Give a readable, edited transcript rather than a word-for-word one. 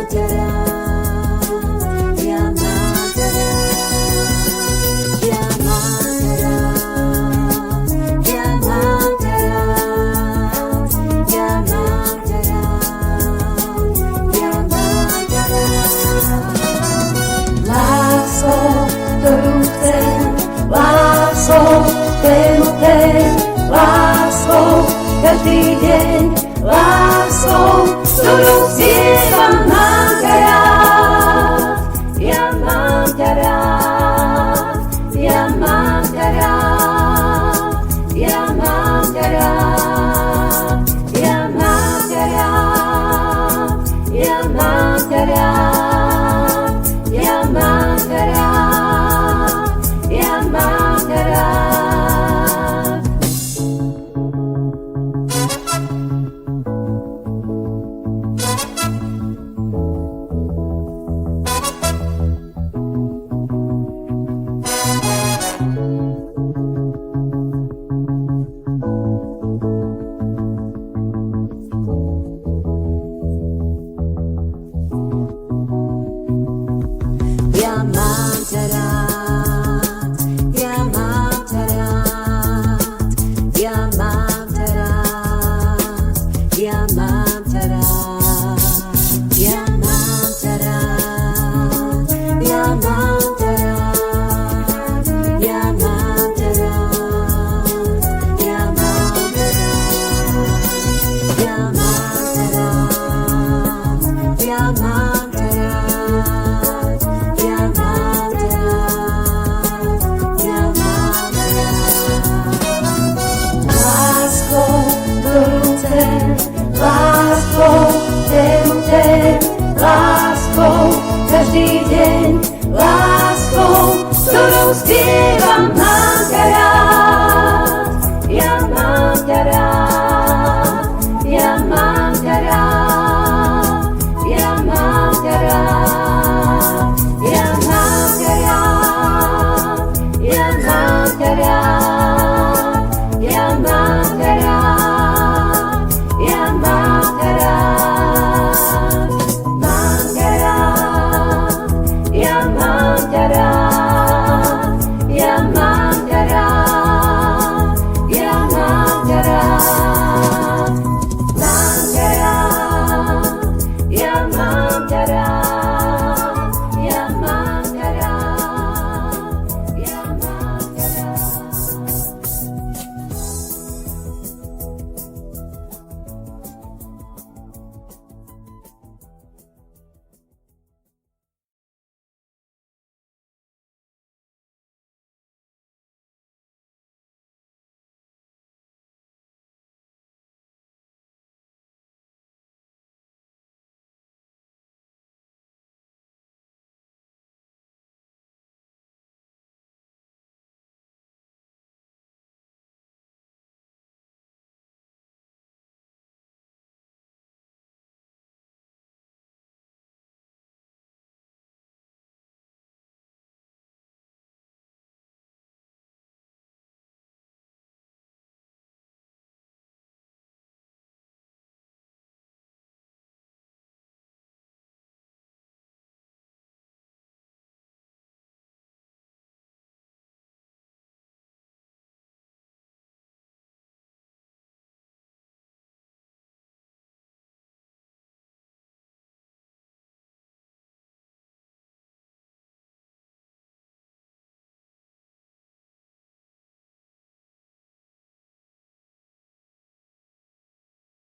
ťa rád, ja mám ťa rád, ja mám ťa rád, ja mám ťa rád, ja mám ťa rád, ja mám ťa rád. Lásko, ktorú chcem, lásko, lásko, každý deň, lásko, ktorú vzývam, mám ťa rád, ja mám ťa rád, ja mám ťa rád, ja mám ťa rád, ja mám ťa rád, ja mám ťa rád.